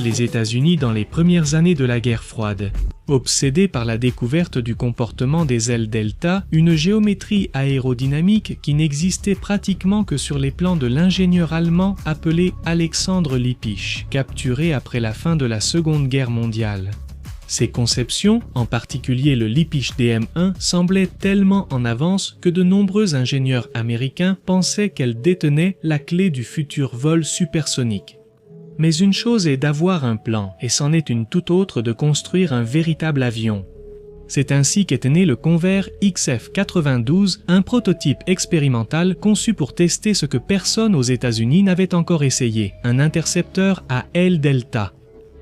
les États-Unis dans les premières années de la guerre froide. Obsédés par la découverte du comportement des ailes delta, une géométrie aérodynamique qui n'existait pratiquement que sur les plans de l'ingénieur allemand appelé Alexandre Lippisch, capturé après la fin de la Seconde Guerre mondiale. Ces conceptions, en particulier le Lippisch DM1, semblaient tellement en avance que de nombreux ingénieurs américains pensaient qu'elles détenaient la clé du futur vol supersonique. Mais une chose est d'avoir un plan, et c'en est une toute autre de construire un véritable avion. C'est ainsi qu'est né le Convair XF-92, un prototype expérimental conçu pour tester ce que personne aux États-Unis n'avait encore essayé, un intercepteur à aile delta.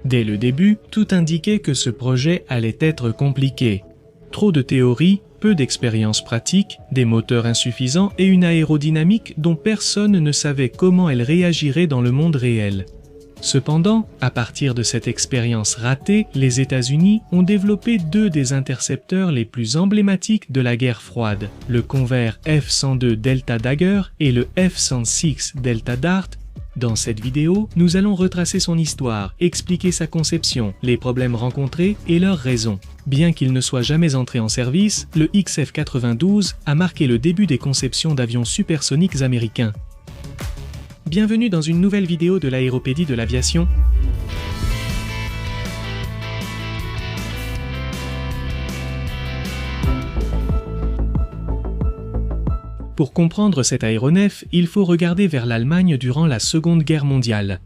Dès le début, tout indiquait que ce projet allait être compliqué. Trop de théories, peu d'expérience pratique, des moteurs insuffisants et une aérodynamique dont personne ne savait comment elle réagirait dans le monde réel. Cependant, à partir de cette expérience ratée, les États-Unis ont développé deux des intercepteurs les plus emblématiques de la guerre froide, le Convair F-102 Delta Dagger et le F-106 Delta Dart. Dans cette vidéo, nous allons retracer son histoire, expliquer sa conception, les problèmes rencontrés et leurs raisons. Bien qu'il ne soit jamais entré en service, le XF-92 a marqué le début des conceptions d'avions supersoniques américains. Bienvenue dans une nouvelle vidéo de l'Aéropédie de l'aviation. Pour comprendre cet aéronef, il faut regarder vers l'Allemagne durant la Seconde Guerre mondiale.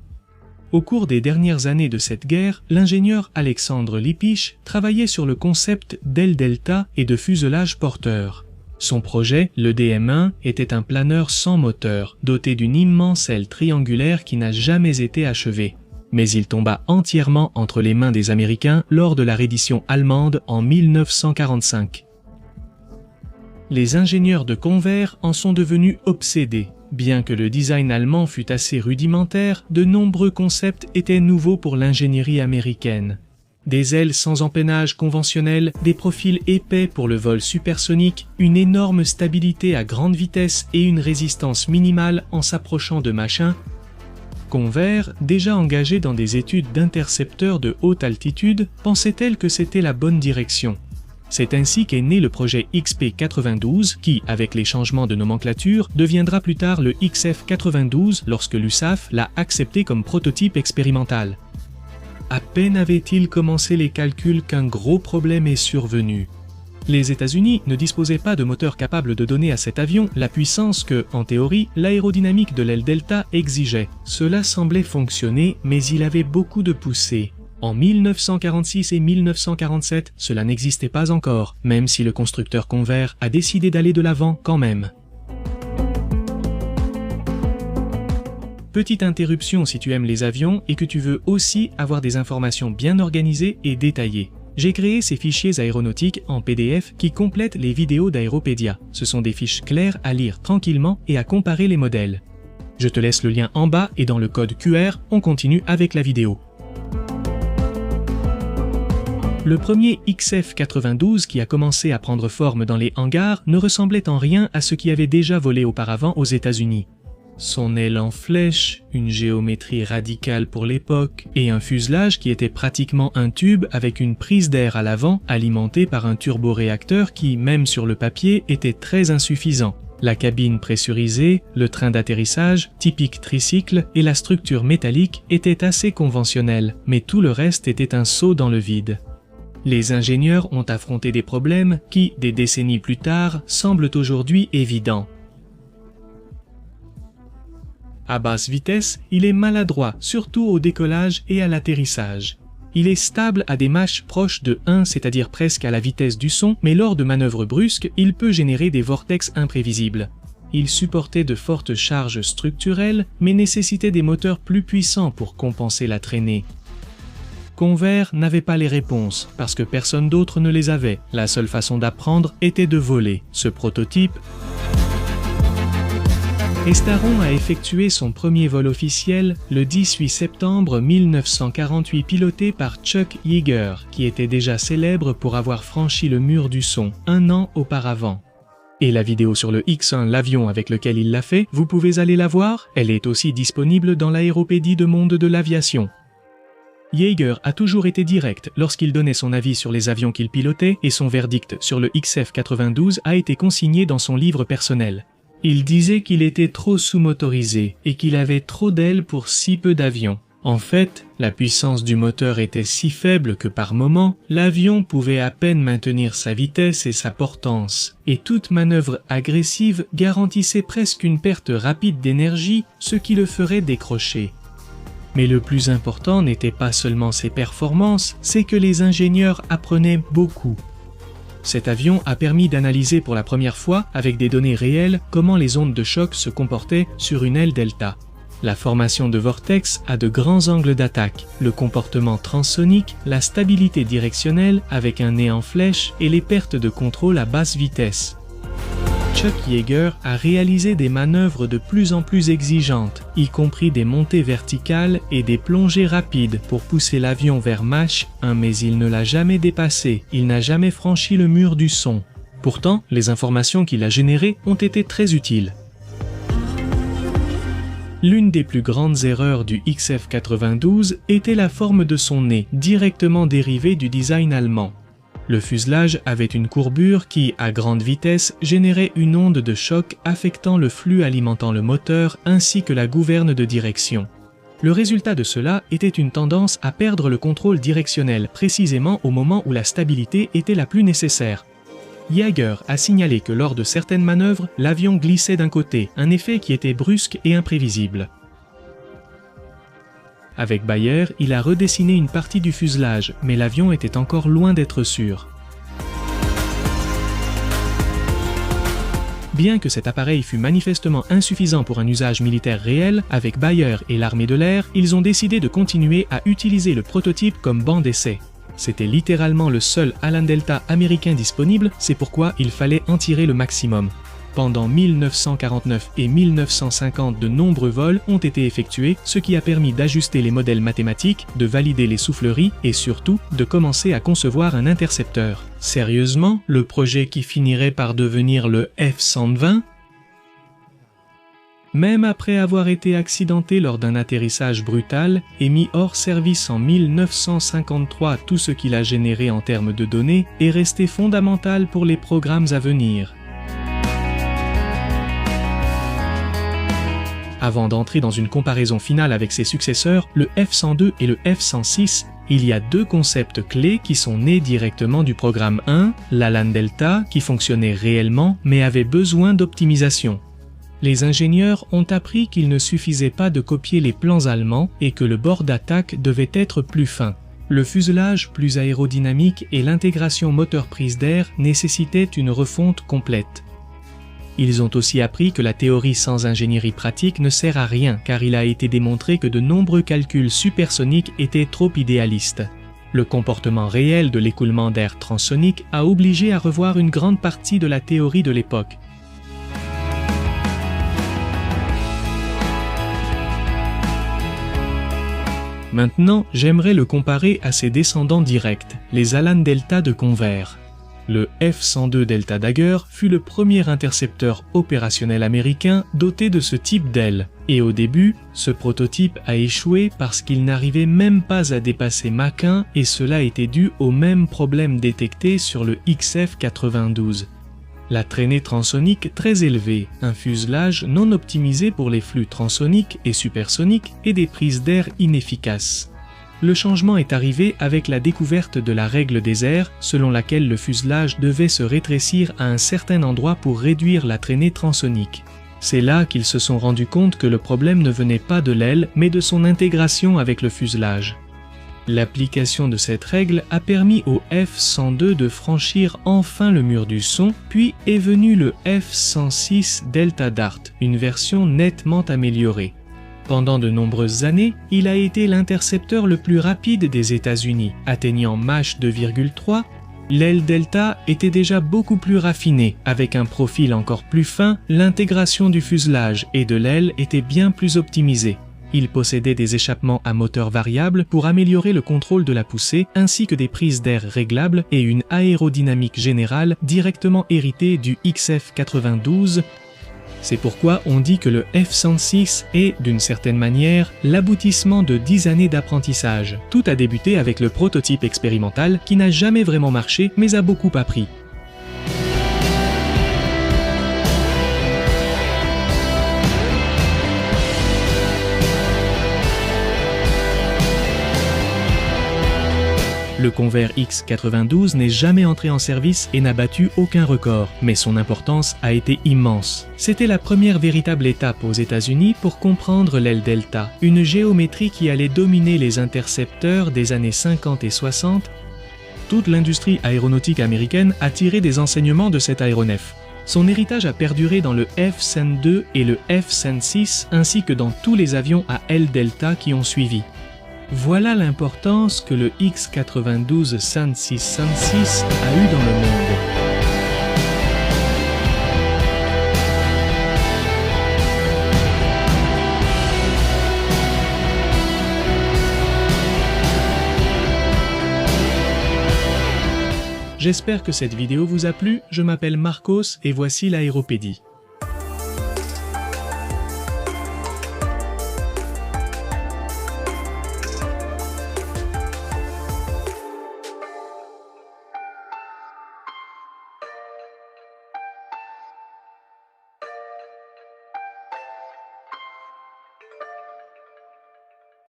Au cours des dernières années de cette guerre, l'ingénieur Alexandre Lippisch travaillait sur le concept d'aile delta et de fuselage porteur. Son projet, le DM1, était un planeur sans moteur, doté d'une immense aile triangulaire qui n'a jamais été achevée. Mais il tomba entièrement entre les mains des Américains lors de la reddition allemande en 1945. Les ingénieurs de Convair en sont devenus obsédés. Bien que le design allemand fût assez rudimentaire, de nombreux concepts étaient nouveaux pour l'ingénierie américaine. Des ailes sans empennage conventionnel, des profils épais pour le vol supersonique, une énorme stabilité à grande vitesse et une résistance minimale en s'approchant de Mach 1. Convair, déjà engagé dans des études d'intercepteurs de haute altitude, pensait-elle que c'était la bonne direction. C'est ainsi qu'est né le projet XP-92 qui, avec les changements de nomenclature, deviendra plus tard le XF-92 lorsque l'USAF l'a accepté comme prototype expérimental. À peine avait-il commencé les calculs qu'un gros problème est survenu. Les États-Unis ne disposaient pas de moteur capable de donner à cet avion la puissance que, en théorie, l'aérodynamique de l'aile delta exigeait. Cela semblait fonctionner, mais il avait beaucoup de poussées. En 1946 et 1947, cela n'existait pas encore, même si le constructeur Convair a décidé d'aller de l'avant quand même. Petite interruption si tu aimes les avions et que tu veux aussi avoir des informations bien organisées et détaillées. J'ai créé ces fichiers aéronautiques en PDF qui complètent les vidéos d'Aéropédia. Ce sont des fiches claires à lire tranquillement et à comparer les modèles. Je te laisse le lien en bas et dans le code QR, on continue avec la vidéo. Le premier XF-92 qui a commencé à prendre forme dans les hangars ne ressemblait en rien à ce qui avait déjà volé auparavant aux États-Unis. Son aile en flèche, une géométrie radicale pour l'époque, et un fuselage qui était pratiquement un tube avec une prise d'air à l'avant alimenté par un turboréacteur qui, même sur le papier, était très insuffisant. La cabine pressurisée, le train d'atterrissage, typique tricycle, et la structure métallique étaient assez conventionnels, mais tout le reste était un saut dans le vide. Les ingénieurs ont affronté des problèmes qui, des décennies plus tard, semblent aujourd'hui évidents. À basse vitesse, il est maladroit, surtout au décollage et à l'atterrissage. Il est stable à des Mach proches de 1, c'est-à-dire presque à la vitesse du son, mais lors de manœuvres brusques, il peut générer des vortex imprévisibles. Il supportait de fortes charges structurelles, mais nécessitait des moteurs plus puissants pour compenser la traînée. Convair n'avait pas les réponses, parce que personne d'autre ne les avait. La seule façon d'apprendre était de voler. Ce prototype... Estaron a effectué son premier vol officiel le 18 septembre 1948 piloté par Chuck Yeager, qui était déjà célèbre pour avoir franchi le mur du son un an auparavant. Et la vidéo sur le X1, l'avion avec lequel il l'a fait, vous pouvez aller la voir, elle est aussi disponible dans l'Aéropédie de Monde de l'Aviation. Yeager a toujours été direct lorsqu'il donnait son avis sur les avions qu'il pilotait et son verdict sur le XF-92 a été consigné dans son livre personnel. Il disait qu'il était trop sous-motorisé et qu'il avait trop d'ailes pour si peu d'avions. En fait, la puissance du moteur était si faible que par moments, l'avion pouvait à peine maintenir sa vitesse et sa portance, et toute manœuvre agressive garantissait presque une perte rapide d'énergie, ce qui le ferait décrocher. Mais le plus important n'était pas seulement ses performances, c'est que les ingénieurs apprenaient beaucoup. Cet avion a permis d'analyser pour la première fois, avec des données réelles, comment les ondes de choc se comportaient sur une aile delta. La formation de vortex a de grands angles d'attaque, le comportement transsonique, la stabilité directionnelle avec un nez en flèche et les pertes de contrôle à basse vitesse. Chuck Yeager a réalisé des manœuvres de plus en plus exigeantes, y compris des montées verticales et des plongées rapides pour pousser l'avion vers Mach 1, mais il ne l'a jamais dépassé, il n'a jamais franchi le mur du son. Pourtant, les informations qu'il a générées ont été très utiles. L'une des plus grandes erreurs du XF-92 était la forme de son nez, directement dérivée du design allemand. Le fuselage avait une courbure qui, à grande vitesse, générait une onde de choc affectant le flux alimentant le moteur ainsi que la gouverne de direction. Le résultat de cela était une tendance à perdre le contrôle directionnel, précisément au moment où la stabilité était la plus nécessaire. Yeager a signalé que lors de certaines manœuvres, l'avion glissait d'un côté, un effet qui était brusque et imprévisible. Avec Bayer, il a redessiné une partie du fuselage, mais l'avion était encore loin d'être sûr. Bien que cet appareil fût manifestement insuffisant pour un usage militaire réel, avec Bayer et l'armée de l'air, ils ont décidé de continuer à utiliser le prototype comme banc d'essai. C'était littéralement le seul Alan Delta américain disponible, c'est pourquoi il fallait en tirer le maximum. Pendant 1949 et 1950, de nombreux vols ont été effectués, ce qui a permis d'ajuster les modèles mathématiques, de valider les souffleries et surtout de commencer à concevoir un intercepteur. Sérieusement, le projet qui finirait par devenir le F-120 ? Même après avoir été accidenté lors d'un atterrissage brutal et mis hors service en 1953, tout ce qu'il a généré en termes de données est resté fondamental pour les programmes à venir. Avant d'entrer dans une comparaison finale avec ses successeurs, le F-102 et le F-106, il y a deux concepts clés qui sont nés directement du programme 1, l'Alan Delta, qui fonctionnait réellement mais avait besoin d'optimisation. Les ingénieurs ont appris qu'il ne suffisait pas de copier les plans allemands et que le bord d'attaque devait être plus fin. Le fuselage plus aérodynamique et l'intégration moteur-prise d'air nécessitaient une refonte complète. Ils ont aussi appris que la théorie sans ingénierie pratique ne sert à rien car il a été démontré que de nombreux calculs supersoniques étaient trop idéalistes. Le comportement réel de l'écoulement d'air transsonique a obligé à revoir une grande partie de la théorie de l'époque. Maintenant, j'aimerais le comparer à ses descendants directs, les Alan Delta de Convair. Le F-102 Delta Dagger fut le premier intercepteur opérationnel américain doté de ce type d'aile. Et au début, ce prototype a échoué parce qu'il n'arrivait même pas à dépasser Mach 1 et cela était dû aux mêmes problèmes détectés sur le XF-92. La traînée transsonique très élevée, un fuselage non optimisé pour les flux transsoniques et supersoniques et des prises d'air inefficaces. Le changement est arrivé avec la découverte de la règle des airs, selon laquelle le fuselage devait se rétrécir à un certain endroit pour réduire la traînée transsonique. C'est là qu'ils se sont rendus compte que le problème ne venait pas de l'aile, mais de son intégration avec le fuselage. L'application de cette règle a permis au F-102 de franchir enfin le mur du son, puis est venu le F-106 Delta Dart, une version nettement améliorée. Pendant de nombreuses années, il a été l'intercepteur le plus rapide des États-Unis, atteignant Mach 2,3. L'aile Delta était déjà beaucoup plus raffinée, avec un profil encore plus fin, l'intégration du fuselage et de l'aile était bien plus optimisée. Il possédait des échappements à moteur variable pour améliorer le contrôle de la poussée ainsi que des prises d'air réglables et une aérodynamique générale directement héritée du XF-92. C'est pourquoi on dit que le F-106 est, d'une certaine manière, l'aboutissement de 10 années d'apprentissage. Tout a débuté avec le prototype expérimental qui n'a jamais vraiment marché mais a beaucoup appris. Le Convair X92 n'est jamais entré en service et n'a battu aucun record, mais son importance a été immense. C'était la première véritable étape aux États-Unis pour comprendre l'aile delta, une géométrie qui allait dominer les intercepteurs des années 50 et 60. Toute l'industrie aéronautique américaine a tiré des enseignements de cet aéronef. Son héritage a perduré dans le F-102 et le F-106 ainsi que dans tous les avions à aile delta qui ont suivi. Voilà l'importance que le X92 SAN6 a eu dans le monde. J'espère que cette vidéo vous a plu, je m'appelle Marcos et voici l'Aéropédie.